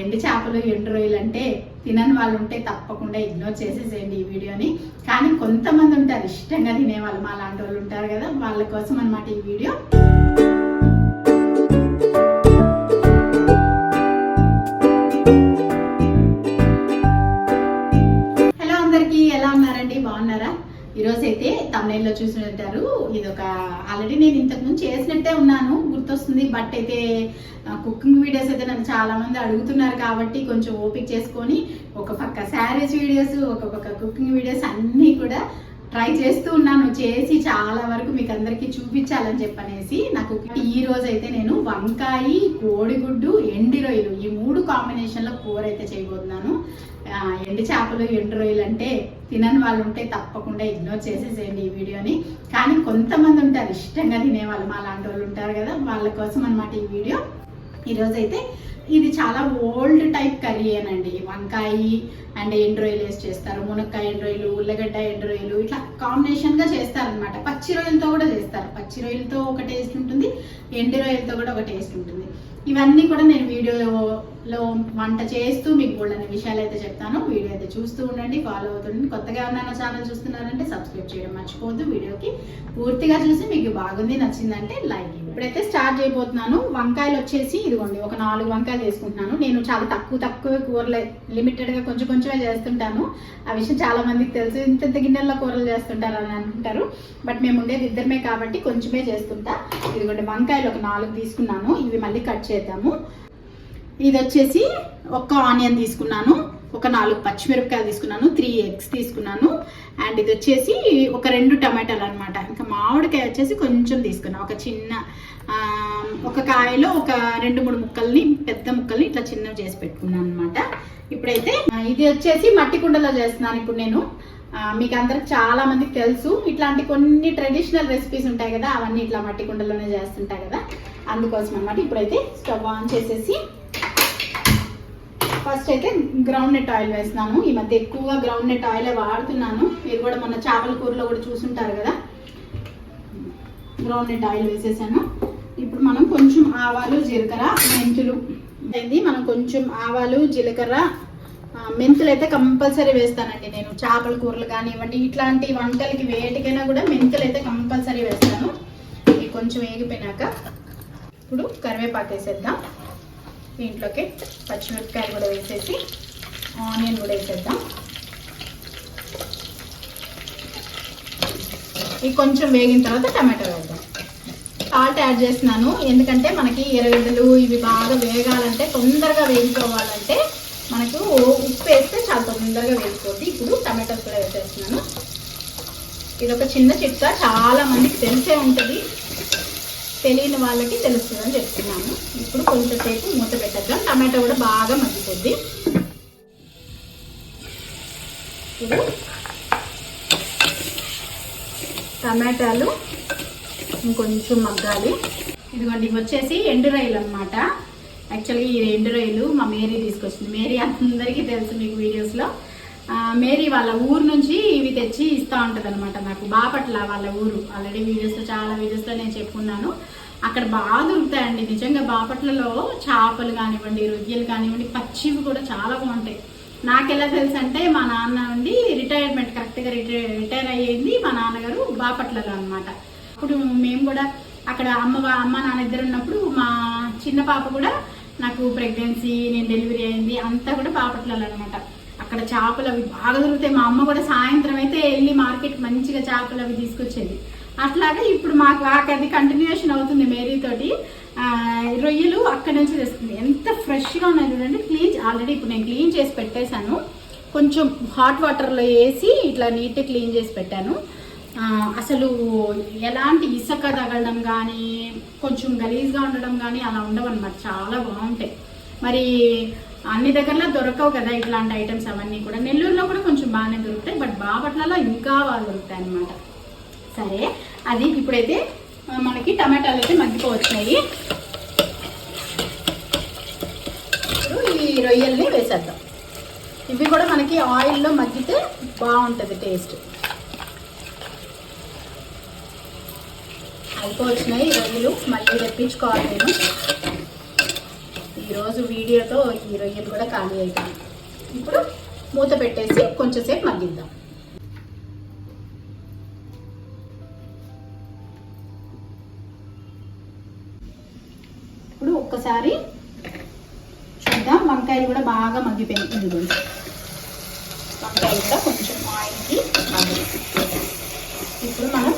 ఎండు చేపలు ఎండు రొయ్యలు అంటే తినని వాళ్ళు ఉంటే తప్పకుండా ఇగ్నోర్ చేసేసేయండి ఈ వీడియోని. కానీ కొంతమంది ఉంటారు ఇష్టంగా తినేవాళ్ళు, మా లాంటి వాళ్ళు ఉంటారు కదా, వాళ్ళ కోసం అన్నమాట ఈ వీడియో. హలో అందరికీ, ఎలా ఉన్నారండి? బాగున్నారా? ఈరోజు అయితే తమిళలో చూసినట్టారు, ఇది ఒక ఆల్రెడీ నేను ఇంతకుముందు చేసినట్టే ఉన్నాను గుర్తొస్తుంది. బట్ అయితే కుకింగ్ వీడియోస్ అయితే నన్ను చాలా మంది అడుగుతున్నారు కాబట్టి కొంచెం ఓపిక చేసుకొని ఒక పక్క శారీస్ వీడియోస్, ఒక పక్క కుకింగ్ వీడియోస్ అన్నీ కూడా ట్రై చేస్తూ ఉన్నాను. చేసి చాలా వరకు మీకు అందరికీ చూపించాలని చెప్పనేసి నాకు ఈ రోజు అయితే నేను వంకాయ, కోడిగుడ్డు, ఎండి రొయ్యలు ఈ 3 కాంబినేషన్లో కూర అయితే చేయబోతున్నాను. ఎండు చేపలు ఎండు రొయ్యలు అంటే తినని వాళ్ళు ఉంటే తప్పకుండా ఇగ్నోర్ చేసేసేయండి ఈ వీడియోని. కానీ కొంతమంది ఉంటారు ఇష్టంగా తినేవాళ్ళు, మా లాంటి వాళ్ళు ఉంటారు కదా, వాళ్ళ కోసం అన్నమాట ఈ వీడియో. ఈరోజు అయితే ఇది చాలా ఓల్డ్ టైప్ కర్రీ ఏనండి. వంకాయ అండ్ ఎండు రొయ్యలు వేసి చేస్తారు, మునక్కాయ ఎండు రొయ్యలు, ఉల్లగడ్డ ఎండు రొయ్యలు, ఇట్లా కాంబినేషన్గా చేస్తారనమాట. పచ్చి రొయ్యలతో కూడా చేస్తారు. పచ్చి రొయ్యలతో ఒక టేస్ట్ ఉంటుంది, ఎండు రొయ్యలతో కూడా ఒక టేస్ట్ ఉంటుంది. ఇవన్నీ కూడా నేను వీడియోలో వంట చేస్తూ మీకు బోల్డన్ని విషయాలు అయితే చెప్తాను. వీడియో అయితే చూస్తూ ఉండండి, ఫాలో అవుతుండండి. కొత్తగా ఉన్న నా ఛానల్ చూస్తున్నారంటే సబ్స్క్రైబ్ చేయడం మర్చిపోవద్దు. వీడియోకి పూర్తిగా చూసి మీకు బాగుంది, నచ్చిందంటే లైక్ ఇవ్వండి. ఇప్పుడైతే స్టార్ట్ చేయబోతున్నాను. వంకాయలు వచ్చేసి ఇదిగోండి, ఒక 4 వంకాయలు వేసుకుంటున్నాను. నేను చాలా తక్కువ కూరలు లిమిటెడ్గా కొంచెమే చేస్తుంటాను. ఆ విషయం చాలా మందికి తెలుసు. ఇంత గిన్నెల్లో కూరలు చేస్తుంటారు అని అనుకుంటారు. బట్ మేము ఉండేది ఇద్దరమే కాబట్టి కొంచెమే చేస్తుంటా. ఇదిగోండి వంకాయలు ఒక 4 తీసుకున్నాను. ఇవి మళ్ళీ కట్ చేద్దాము. ఇది వచ్చేసి ఒక ఆనియన్ తీసుకున్నాను, ఒక 4 పచ్చిమిరపకాయలు తీసుకున్నాను, 3 ఎగ్స్ తీసుకున్నాను, అండ్ ఇది వచ్చేసి ఒక 2 టమాటాలు అనమాట. ఇంకా మామిడికాయ వచ్చేసి కొంచెం తీసుకున్నాను. ఒక చిన్న ఒక కాయలో ఒక 2-3 ముక్కల్ని, పెద్ద ముక్కల్ని ఇట్లా చిన్నవి చేసి పెట్టుకున్నాను అనమాట. ఇప్పుడైతే ఇది వచ్చేసి మట్టి కుండలో చేస్తున్నాను. ఇప్పుడు నేను మీకు అందరికి చాలా మందికి తెలుసు, ఇట్లాంటి కొన్ని ట్రెడిషనల్ రెసిపీస్ ఉంటాయి కదా, అవన్నీ ఇట్లా మట్టి కుండలోనే చేస్తుంటాయి కదా, అందుకోసం అనమాట. ఇప్పుడైతే స్టవ్ ఆన్ చేసేసి ఫస్ట్ అయితే గ్రౌండ్ నట్ ఆయిల్ వేస్తున్నాను. ఈ మధ్య ఎక్కువగా గ్రౌండ్ నట్ ఆయిలే వాడుతున్నాను. మీరు కూడా మన చేపల కూరలో కూడా చూసుంటారు కదా. గ్రౌండ్ నట్ ఆయిల్ వేసేసాను. ఇప్పుడు మనం కొంచెం ఆవాలు, జీలకర్ర, మెంతులు అయింది. మనం కొంచెం ఆవాలు, జీలకర్ర, మెంతులు అయితే కంపల్సరీ వేస్తానండి నేను. చేపల కూరలు కానివ్వండి, ఇట్లాంటి వంటలకి వేటికైనా కూడా మెంతులు అయితే కంపల్సరీ వేస్తాను. ఇవి కొంచెం వేగిపోయినాక ఇప్పుడు కరివేపాకు వేసేద్దాం. దీంట్లోకి పచ్చిమిరపకాయలు కూడా వేసేసి ఆనియన్ కూడా వేసేద్దాం. ఇవి కొంచెం వేగిన తర్వాత టమాటో వేద్దాం. సాల్ట్ యాడ్ చేస్తున్నాను, ఎందుకంటే మనకి ఎర్రగడ్డలు ఇవి బాగా వేగాలంటే, తొందరగా వేగిపోవాలంటే మనకు ఉప్పు వేస్తే చాలా తొందరగా వేగిపోద్ది. ఇప్పుడు టమాటోస్ కూడా వేసేస్తున్నాను. ఇది ఒక చిన్న చిట్కా, చాలా మందికి తెలిసే ఉంటుంది, తెలియని వాళ్ళకి తెలుస్తుందని చెప్తున్నాను. ఇప్పుడు కొంచెం సేపు మూత పెట్టేద్దాం. టమాటో కూడా బాగా మగ్గిపోద్ది. ఇప్పుడు టమాటాలు ఇంకొంచెం మగ్గాలి. ఇదిగోండి, ఇవి వచ్చేసి ఎండు రొయ్యలు అనమాట. యాక్చువల్గా ఈ ఎండు రొయ్యలు మా మేరీ తీసుకొచ్చింది. మేరీ అందరికీ తెలుసు మీకు వీడియోస్లో. మేరీ వాళ్ళ ఊరు నుంచి ఇవి తెచ్చి ఇస్తూ ఉంటుంది అనమాట నాకు. బాపట్ల వాళ్ళ ఊరు. ఆల్రెడీ చాలా వీడియోస్లో నేను చెప్పుకున్నాను. అక్కడ బాగా దొరుకుతాయండి నిజంగా. బాపట్లలో చేపలు కానివ్వండి, రొయ్యలు కానివ్వండి, పచ్చివి కూడా చాలా బాగుంటాయి. నాకెలా తెలుసు అంటే, మా నాన్న నుండి రిటైర్మెంట్ కరెక్ట్గా రిటైర్ అయ్యింది మా నాన్నగారు బాపట్లలో అనమాట. అప్పుడు మేము కూడా అక్కడ అమ్మ నాన్న ఇద్దరు ఉన్నప్పుడు మా చిన్న పాప కూడా నాకు ప్రెగ్నెన్సీ, నేను డెలివరీ అయింది అంతా కూడా బాపట్లలో అనమాట. అక్కడ చేపలు అవి బాగా దొరుకుతాయి. మా అమ్మ కూడా సాయంత్రం అయితే వెళ్ళి మార్కెట్ మంచిగా చేపలు అవి తీసుకొచ్చేది. అట్లాగే ఇప్పుడు మాకు అది కంటిన్యూషన్ అవుతుంది మేరీతోటి. రొయ్యలు అక్కడ నుంచి తెస్తుంది. ఎంత ఫ్రెష్గా ఉన్నాయి చూడండి. ఆల్రెడీ ఇప్పుడు నేను క్లీన్ చేసి పెట్టేశాను. కొంచెం హాట్ వాటర్లో వేసి ఇట్లా నీట్గా క్లీన్ చేసి పెట్టాను. అసలు ఎలాంటి ఇసుక తగలడం కానీ, కొంచెం గలీజ్గా ఉండడం కానీ అలా ఉండవన్నమాట. చాలా బాగుంటాయి. మరి అన్ని దగ్గరలో దొరకవు కదా ఇట్లాంటి ఐటమ్స్ అవన్నీ కూడా. నెల్లూరులో కూడా కొంచెం బాగానే దొరుకుతాయి, బట్ బాపట్లలో ఇంకా బాగా దొరుకుతాయి అన్నమాట. సరే, అది ఇప్పుడైతే మనకి టమాటాలు అయితే మగ్గిపోవచ్చాయి. ఇప్పుడు ఈ రొయ్యల్ని వేసేద్దాం. ఇవి కూడా మనకి ఆయిల్లో మగ్గితే బాగుంటుంది టేస్ట్. అయిపోవచ్చినాయి రొయ్యలు, మళ్ళీ తెప్పించుకోవాలి నేను. ఈరోజు వీడియోతో ఈ రొయ్యలు కూడా ఖాళీ అవుతాయి. ఇప్పుడు మూత పెట్టేసి కొంచెం సేపు మగ్గిద్దాం. ఇప్పుడు ఒక్కసారి చూద్దాం. వంకాయలు కూడా బాగా మగ్గిపోయింది. ఇదిగోండి, వంకాయలు కూడా కొంచెం ఆయిల్కి మగ్గి. ఇప్పుడు మనం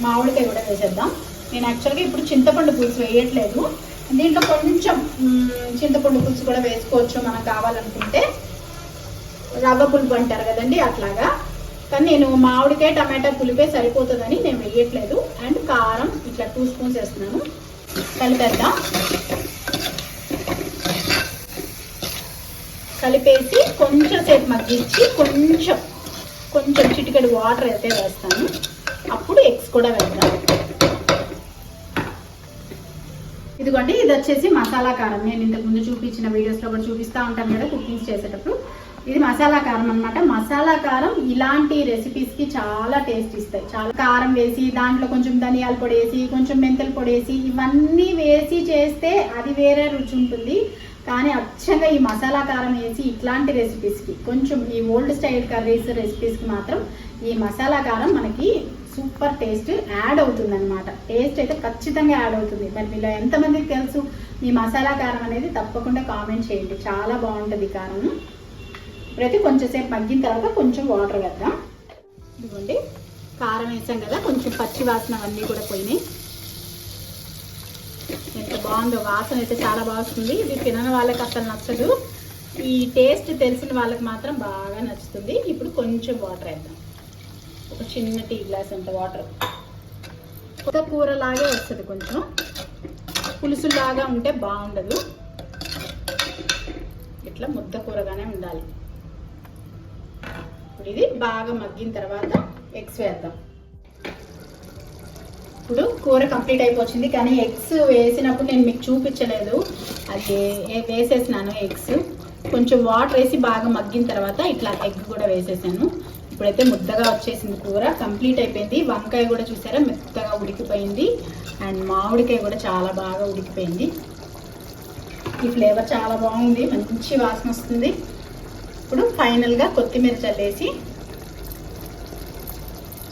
మామిడికాయ కూడా వేసేద్దాం. నేను యాక్చువల్గా ఇప్పుడు చింతపండు పులుసు వేయట్లేదు. దీంట్లో కొంచెం చింతపండు పులుసు కూడా వేసుకోవచ్చు మనకు కావాలనుకుంటే. రవ్వ పులుపు అంటారు కదండి, అట్లాగా. కానీ నేను మామిడికాయ టమాటా పులిపే సరిపోతుందని నేను వేయట్లేదు. అండ్ కారం ఇట్లా 2 స్పూన్స్ వేస్తున్నాను. కలిపేద్దాం. కలిపేసి కొంచెం సేపు మగ్గించి కొంచెం చిటికెడు వాటర్ అయితే వేస్తాను. అప్పుడు ఎగ్స్ కూడా వేద్దాం. ఇదిగోండి, ఇది వచ్చేసి మసాలా కారం. నేను ఇంతకుముందు చూపించిన వీడియోస్లో కూడా చూపిస్తూ ఉంటాను కదా కుకింగ్స్ చేసేటప్పుడు. ఇది మసాలా కారం అనమాట. మసాలా కారం ఇలాంటి రెసిపీస్కి చాలా టేస్ట్ ఇస్తాయి. చాలా కారం వేసి దాంట్లో కొంచెం ధనియాల పొడి వేసి కొంచెం మెంతుల పొడి వేసి ఇవన్నీ వేసి చేస్తే అది వేరే రుచి ఉంటుంది. కానీ అచ్చంగా ఈ మసాలా కారం వేసి ఇట్లాంటి రెసిపీస్కి, కొంచెం ఈ ఓల్డ్ స్టైల్ కర్రీస్ రెసిపీస్కి మాత్రం ఈ మసాలా కారం మనకి సూపర్ టేస్ట్ యాడ్ అవుతుంది అనమాట. టేస్ట్ అయితే ఖచ్చితంగా యాడ్ అవుతుంది. మరి మీలో ఎంతమందికి తెలుసు ఈ మసాలా కారం అనేది? తప్పకుండా కామెంట్ చేయండి. చాలా బాగుంటుంది కారం. ఇప్పుడైతే కొంచెం సేపు మగ్గిన తర్వాత కొంచెం వాటర్ వేద్దాం. ఇదిగోండి, కారం వేసాం కదా, కొంచెం పచ్చి వాసన అవన్నీ కూడా పోయినాయి. ఎంత బాగుందో వాసన అయితే చాలా బాగుంటుంది. ఇది తినని వాళ్ళకి అసలు నచ్చదు. ఈ టేస్ట్ తెలిసిన వాళ్ళకి మాత్రం బాగా నచ్చుతుంది. ఇప్పుడు కొంచెం వాటర్ వేద్దాం. ఒక చిన్న టీ గ్లాస్ అంత వాటర్. కొత్త కూరలాగే వస్తుంది. కొంచెం పులుసులాగా ఉంటే బాగుండదు. ఇట్లా ముద్ద కూరగానే ఉండాలి. ఇప్పుడు ఇది బాగా మగ్గిన తర్వాత ఎగ్స్ వేద్దాం. ఇప్పుడు కూర కంప్లీట్ అయిపోయింది. కానీ ఎగ్స్ వేసినప్పుడు నేను మీకు చూపించలేదు. అది వేసేసినాను ఎగ్స్. కొంచెం వాటర్ వేసి బాగా మగ్గిన తర్వాత ఇట్లా ఎగ్ కూడా వేసేసాను. ఇప్పుడైతే ముద్దగా వచ్చేసింది. కూర కంప్లీట్ అయిపోయింది. వంకాయ కూడా చూసారా మెత్తగా ఉడికిపోయింది. అండ్ మామిడికాయ కూడా చాలా బాగా ఉడికిపోయింది. ఈ ఫ్లేవర్ చాలా బాగుంది, మంచి వాసన వస్తుంది. ఇప్పుడు ఫైనల్గా కొత్తిమీర చల్లేసి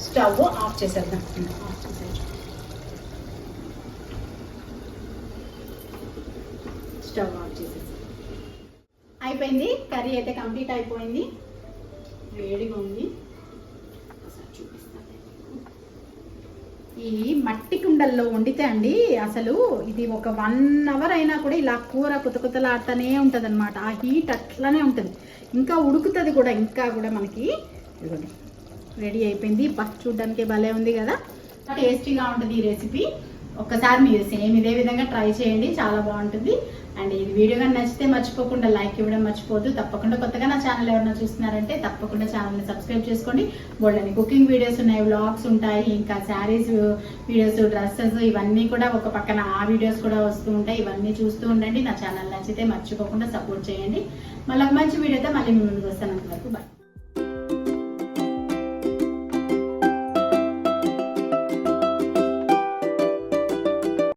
స్టవ్ ఆఫ్ చేసేద్దాం. స్టవ్ ఆఫ్ చేసేసి అయిపోయింది. కర్రీ అయితే కంప్లీట్ అయిపోయింది. వేడిగా ఉంది. చూపిస్తాను. ఈ మట్టి కుండల్లో వండితే అండి అసలు ఇది ఒక 1 అవర్ అయినా కూడా ఇలా కూర కుతకుతలాడుతూనే ఉంటుంది అనమాట. ఆ హీట్ అట్లానే ఉంటుంది. ఇంకా ఉడుకుతుంది కూడా. ఇంకా కూడా మనకి ఇదిగోండి రెడీ అయిపోయింది. చూడ్డానికి భలే ఉంది కదా, టేస్టీగా ఉంటుంది ఈ రెసిపీ. ఒక్కసారి మీరు సేమ్ ఇదే విధంగా ట్రై చేయండి, చాలా బాగుంటుంది. అండ్ ఈ వీడియో కానీ నచ్చితే మర్చిపోకుండా లైక్ ఇవ్వడం మర్చిపోద్దు. తప్పకుండా కొత్తగా నా ఛానల్ ఎవరైనా చూస్తున్నారంటే తప్పకుండా ఛానల్ని సబ్స్క్రైబ్ చేసుకోండి. బోల్డని కుకింగ్ వీడియోస్ ఉన్నాయి, వ్లాగ్స్ ఉంటాయి, ఇంకా శారీస్ వీడియోస్, డ్రెస్సెస్ ఇవన్నీ కూడా ఒక పక్కన ఆ వీడియోస్ కూడా వస్తూ ఉంటాయి. ఇవన్నీ చూస్తూ ఉండండి. నా ఛానల్ నచ్చితే మర్చిపోకుండా సపోర్ట్ చేయండి. మళ్ళీ ఒక మంచి వీడియోతో మళ్ళీ మీ ముందుకు వస్తాను. అంతవరకు బాయ్.